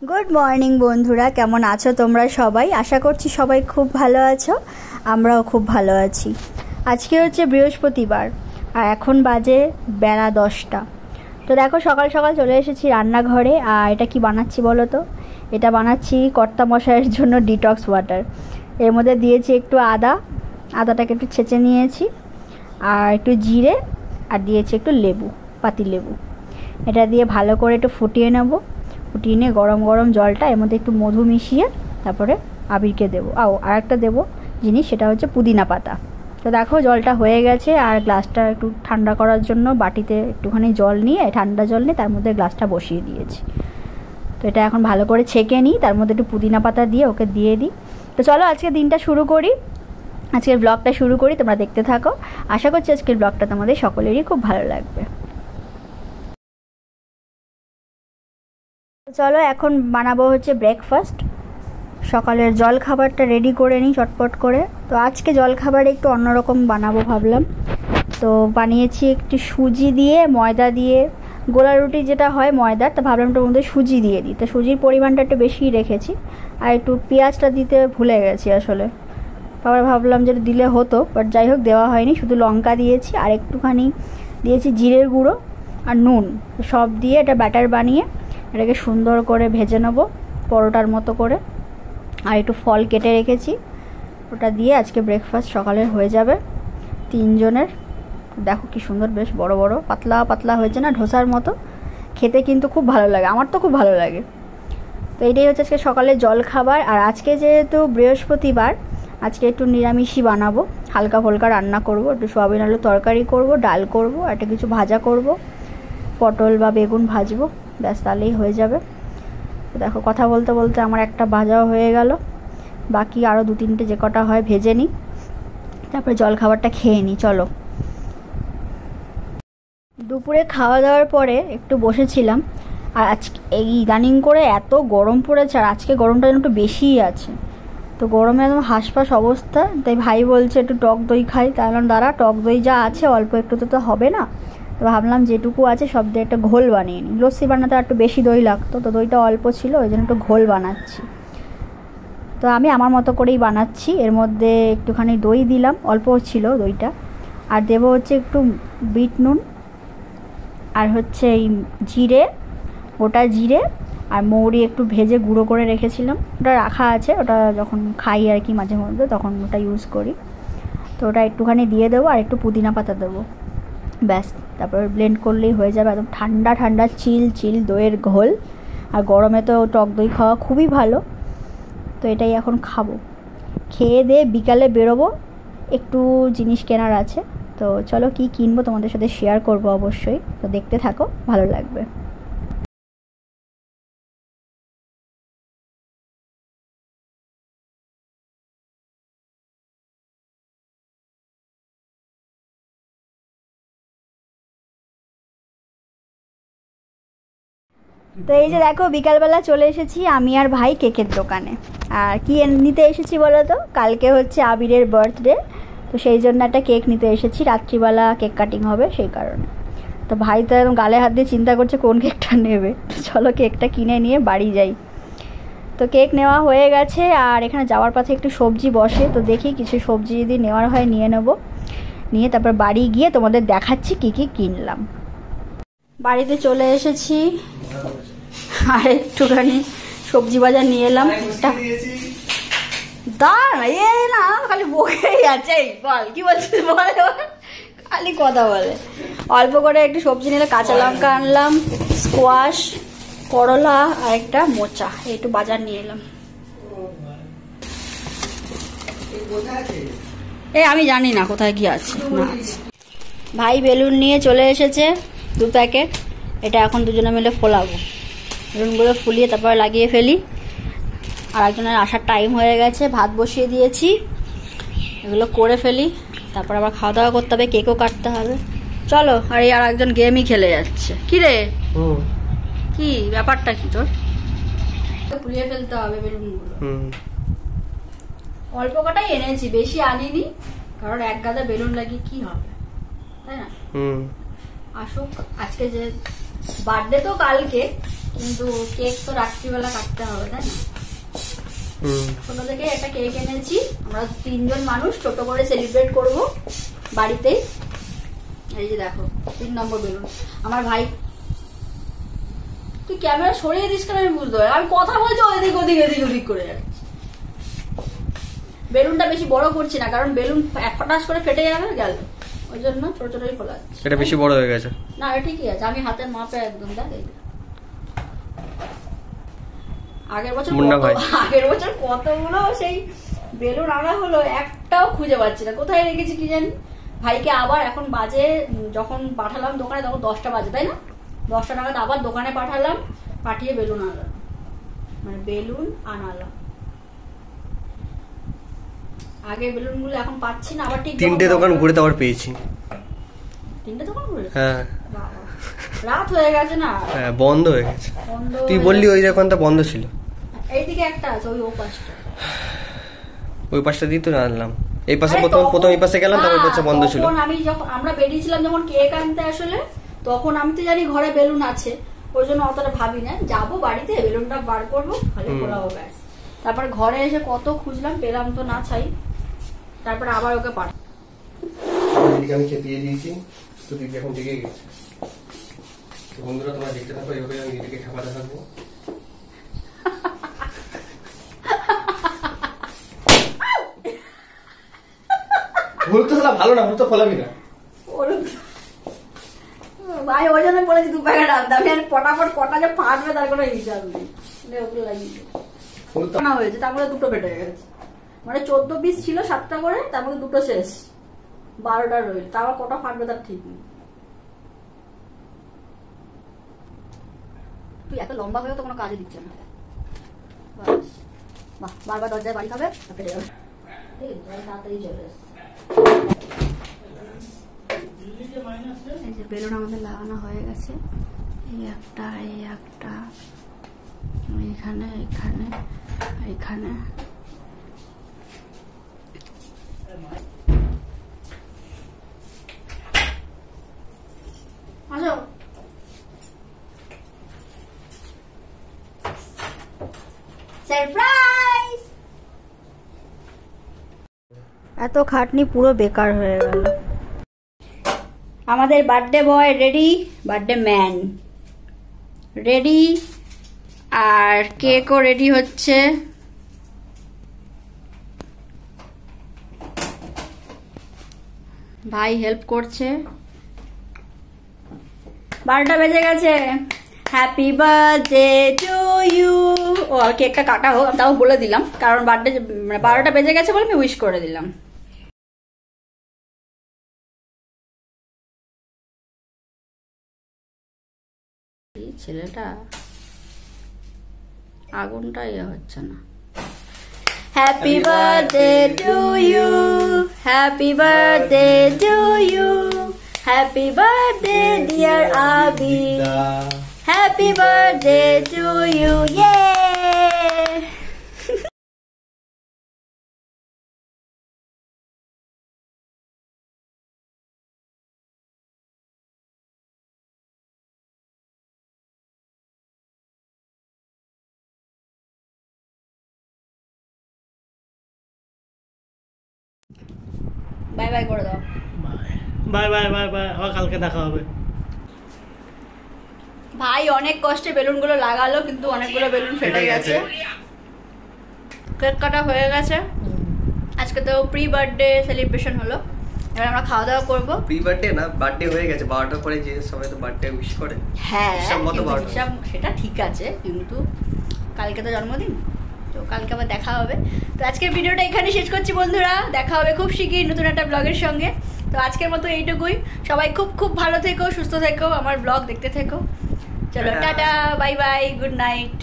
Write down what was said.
Good morning বন্ধুরা, কেমন আছো তোমরা সবাই? আশা করছি সবাই খুব ভালো আছো, আমরাও খুব ভালো আছি। আজকে হচ্ছে বৃহস্পতিবার আর এখন বাজে বেলা 10টা। তো দেখো সকাল সকাল চলে এসেছি রান্নাঘরে। আর এটা কি বানাচ্ছি বলো তো? এটা বানাচ্ছি কর্তামশাইয়ের জন্য ডিটক্স ওয়াটার। এর মধ্যে দিয়েছি একটু আদাটাকে একটু ছেঁচে নিয়েছি, আর একটু জিরে, আর দিয়েছি একটু লেবু, পাতি লেবু। এটা দিয়ে ভালো করে একটু ফুটিয়ে নেবো। ফুটিয়ে নিয়ে গরম গরম জলটা এর মধ্যে একটু মধু মিশিয়ে তারপরে আবিরকে দেবো। আর একটা দেবো জিনিস, সেটা হচ্ছে পুদিনা পাতা। তো দেখো জলটা হয়ে গেছে, আর গ্লাসটা একটু ঠান্ডা করার জন্য বাটিতে একটুখানি জল নিয়ে, ঠান্ডা জল নিয়ে তার মধ্যে গ্লাসটা বসিয়ে দিয়েছি। তো এটা এখন ভালো করে ছেঁকে নিই, তার মধ্যে একটু পুদিনা পাতা দিয়ে ওকে দিয়ে দিই। তো চলো আজকে দিনটা শুরু করি, আজকের ব্লগটা শুরু করি, তোমরা দেখতে থাকো। আশা করছি আজকের ব্লগটা তোমাদের সকলেরই খুব ভালো লাগবে। চলো এখন বানাবো হচ্ছে ব্রেকফাস্ট। সকালের জল খাবারটা রেডি করে নিই চটপট করে। তো আজকে জল খাবার একটু অন্যরকম বানাবো ভাবলাম। তো বানিয়েছি একটু সুজি দিয়ে, ময়দা দিয়ে, গোলা রুটি যেটা হয় ময়দার, তো ভাবলাম একটু মধ্যে সুজি দিয়ে দিই। তো সুজির পরিমাণটা একটু বেশিই রেখেছি, আর একটু পেঁয়াজটা দিতে ভুলে গেছি আসলে। আবার ভাবলাম যে দিলে হতো, বাট যাই হোক দেওয়া হয়নি। শুধু লঙ্কা দিয়েছি আর একটুখানি দিয়েছি জিরের গুঁড়ো আর নুন, সব দিয়ে এটা ব্যাটার বানিয়ে এটাকে সুন্দর করে ভেজে নেব পরোটার মতো করে। আর একটু ফল কেটে রেখেছি, ওটা দিয়ে আজকে ব্রেকফাস্ট সকালের হয়ে যাবে তিনজনের। দেখো কি সুন্দর, বেশ বড় বড় পাতলা পাতলা হয়েছে না, ধোসার মতো খেতে, কিন্তু খুব ভালো লাগে, আমার তো খুব ভালো লাগে। তো এইটাই হচ্ছে আজকে সকালের জল খাবার। আর আজকে যেহেতু বৃহস্পতিবার, আজকে একটু নিরামিষই বানাবো, হালকা ফুলকা রান্না করব। একটু সোয়াবিন আলু তরকারি করব, ডাল করব, আর একটা কিছু ভাজা করব, পটল বা বেগুন ভাজবো, ব্যাস তাহলেই হয়ে যাবে। তো দেখো কথা বলতে বলতে আমার একটা ভাজাও হয়ে গেল, বাকি আরও 2-3টে যে কটা হয় ভেজে নিই, তারপরে জল খাবারটা খেয়ে নিই। চলো। দুপুরে খাওয়া দাওয়ার পরে একটু বসেছিলাম, আর আজকে এই ইদানিং করে এত গরম পড়েছে, আর আজকে গরমটা যেন একটু বেশিই আছে। তো গরমে একদম হাঁসফাঁস অবস্থা। তাই ভাই বলছে একটু টক দই খাই, তাহলে দাঁড়া টক দই যা আছে অল্প একটু তো হবে না। তো ভাবলাম যেটুকু আছে সব দিয়ে একটা ঘোল বানিয়ে নিই। লস্যি বানাতে একটু বেশি দই লাগতো, তো দইটা অল্প ছিল, ওই জন্য একটু ঘোল বানাচ্ছি। তো আমি আমার মতো করেই বানাচ্ছি। এর মধ্যে একটুখানি দই দিলাম, অল্প ছিল দইটা, আর দেবো হচ্ছে একটু বিট নুন, আর হচ্ছে এই জিরে, গোটা জিরে আর মৌরি একটু ভেজে গুঁড়ো করে রেখেছিলাম, ওটা রাখা আছে, ওটা যখন খাই আর কি মাঝে মধ্যে তখন ওটা ইউজ করি। তো ওটা একটুখানি দিয়ে দেবো, আর একটু পুদিনা পাতা দেবো, ব্যাস। তারপর ব্লেন্ড করলেই হয়ে যাবে একদম ঠান্ডা ঠান্ডা চিল চিল দইয়ের ঘোল। আর গরমে তো টক দই খাওয়া খুবই ভালো। তো এটাই এখন খাবো, খেয়ে দিয়ে বিকালে বেরোবো, একটু জিনিস কেনার আছে। তো চলো কি কিনবো তোমাদের সাথে শেয়ার করবো অবশ্যই, তো দেখতে থাকো, ভালো লাগবে। তো এই যে দেখো বিকালবেলা চলে এসেছি আমি আর ভাই কেকের দোকানে। আর কি নিতে এসেছি বলো তো? কালকে হচ্ছে আবিরের বার্থডে, তো সেই জন্য একটা কেক নিতে এসেছি, রাত্রিবেলা কেক কাটিং হবে সেই কারণে। তো ভাই তো একদম গালে হাত দিয়ে চিন্তা করছে কোন কেকটা নেবে। তো চলো কেকটা কিনে নিয়ে বাড়ি যাই। তো কেক নেওয়া হয়ে গেছে, আর এখানে যাওয়ার পথে একটু সবজি বসে, তো দেখি কিছু সবজি যদি নেওয়ার হয় নিয়ে নেব, নিয়ে তারপর বাড়ি গিয়ে তোমাদের দেখাচ্ছি কী কী কিনলাম। বাড়িতে চলে এসেছি, আর একটুখানি সবজি বাজার নিয়ে এলাম। দাঁড়া এ না, খালি বকেই আছে, বল কি বলছিস বল, খালি কথা বলে। অল্প করে একটু সবজি নিলে, কাঁচা লঙ্কা আনলাম, স্কোয়াশ, করলা, আর একটা মোচা, একটু বাজার নিয়ে এলাম। আমি জানি না কোথায় কি আছে না আছে। ভাই বেলুন নিয়ে চলে এসেছে 2 প্যাকেট, এটা এখন দুজনে মিলে ফোলাবো। বেলুনগুলো ফুলিয়ে তারপরে লাগিয়ে ফেলি। আর একজনের আসার টাইম হয়ে গেছে, ভাত বসিয়ে দিয়েছি, এগুলো করে ফেলি, তারপর আবার খাওয়া দাওয়া করতে হবে, কেকও কাটতে হবে। চলো। আর এই আর একজন গেমই খেলে যাচ্ছে। কি রে, কি ব্যাপারটা কি তোর? ফুলিয়ে ফেলতে হবে বেলুনগুলো। অল্প কটাই এনেছি, বেশি আনিনি, কারণ এক গাদা বেলুন লাগিয়ে কি হবে, তাই না? আসুক, আজকে যে বার্থডে তো কালকে, কিন্তু কেক তো রাত্রিবেলা কাটতে হবে, তাই না? ছোটো থেকে একটা কেক এনেছি, আমরা 3 জন মানুষ ছোট করে সেলিব্রেট করব বাড়িতেই। এই যে দেখো 3 নম্বর বেলুন। আমার ভাই, তুই ক্যামেরা সরিয়ে দিস কেন আমি বুঝতে পারি, আমি কথা বলছি ওদিক ওদিক এদিক ওদিক করে যাচ্ছি। বেলুনটা বেশি বড় করছি না, কারণ বেলুন এক ফটাস করে ফেটে যাবে, গেল, ওই জন্য ছোট ছোটই খোলা যাচ্ছে। এটা বেশি বড় হয়ে গেছে না, এটা ঠিকই আছে, আমি হাতের মাপে একদম দেখ। আগের বছর কতগুলো সেই বেলুন আনা হলো, একটাও খুঁজে পাচ্ছি না কোথায় রেখেছি কি জানি। ভাইকে আবার এখন বাজে, যখন পাঠালাম দোকানে তখন 10টা বাজে, তাই না? 10টা নাগাদ আবার দোকানে পাঠালাম, পাঠিয়ে বেলুন আনলাম, মানে বেলুন আনালাম। আগে বেলুন গুলো এখন পাচ্ছি না, আবার ঠিক 3টে দোকান ঘুরে তো আবার পেয়েছি। 3টে দোকান ঘুরে? হ্যাঁ, রাত হয়ে গেছে না? হ্যাঁ, বন্ধ হয়ে গেছে। তুই বললি ওই দোকানটা বন্ধ ছিল। এইদিকে একটা আছে, ওই পাশটা দিয়ে তো আনলাম। এই পাশে প্রথম এই পাশে গেলাম, তারপর পাশে বন্ধ ছিল। আমি যখন আমরা বেরিয়েছিলাম যখন কেক আনতে আসলে, তখন আমি তো জানি ঘরে বেলুন আছে, ওই জন্য অতটা ভাবি না, যাবো বাড়িতে বেলুনটা বার করবো, খালি খোলাবো ব্যাস। তারপর ঘরে এসে কত খুঁজলাম, পেলাম তো না, ছাই। তারপর আবার ওকে পাঠাই। আমি খেপিয়ে দিয়েছি, তো দিদি এখন জেগে গেছে। তো বন্ধুরা তোমরা দেখতে থাকো, এইভাবে আমি দিদিকে খাওয়াতে থাকবো। বলতে ভালো না, বলতে ফলাবি না ভাই, ওই জন্য বলেছি 2 প্যাকেট আনতে। আমি পটাপট কটা যে ফাটবে তার কোনো হিসাব নেই, ওগুলো লাগিয়ে হয়েছে, তার মধ্যে 2টো ফেটে গেছে। মানে 14 পিস ছিল, 7টা করে, তার মধ্যে 2টো শেষ, 12টা রইল। তারপর কটা ফাটবে তার ঠিক নেই। তুই এত লম্বা হয়েও তো কোনো কাজে দিচ্ছে না। বাহ, বারবার দরজায় বাড়ি খাবে, ফেটে যাবে। ঠিক আছে, তাড়াতাড়ি চলে এসছে। এই যে বেলুন আমাদের লাগানো হয়ে গেছে, এই একটা, এখানে, এখানে। আসো। সারপ্রাইজ! এত খাটনি পুরো বেকার হয়ে গেল। আমাদের birthday boy ready, birthday man ready, আর কেকও রেডি হচ্ছে। ভাই হেল্প করছে। 12টা বেজে গেছে। Happy birthday to you. ও কেকটা কাটা হোক, তাও বলে দিলাম, কারণ বার্থডে 12টা বেজে গেছে বলে আমি উইশ করে দিলাম। ছেলেটা আগুনটা ইয়ে হচ্ছে না। Happy birthday to you, happy birthday to you, happy birthday dear Abi, happy birthday to you. Yay! Bye bye করে দাও। বাই বাই বাই বাই, আবার কালকে দেখা হবে। ভাই অনেক কষ্টে বেলুনগুলো লাগালো, কিন্তু অনেকগুলো বেলুন ফেটে গেছে। কেক কাটা হয়ে গেছে। আজকে তো প্রি বার্থডে সেলিব্রেশন হলো, এবার আমরা খাওয়া দাওয়া করবো। প্রি বার্থডে না, বার্থডে হয়ে গেছে। 12টার পরে যে সবাই তো বার্থডে উইশ করে। হ্যাঁ, সেটা ঠিক আছে, কিন্তু কালকে তো জন্মদিন, তো কালকে আবার দেখা হবে। তো আজকের ভিডিওটা এখানে শেষ করছি বন্ধুরা, দেখা হবে খুব শীঘ্রই নতুন একটা ব্লগের সঙ্গে। তো আজকের মতো এইটুকুই। সবাই খুব খুব ভালো থেকো, সুস্থ থেকো, আমার ব্লগ দেখতে থেকো। চলো tata, bye bye, good night.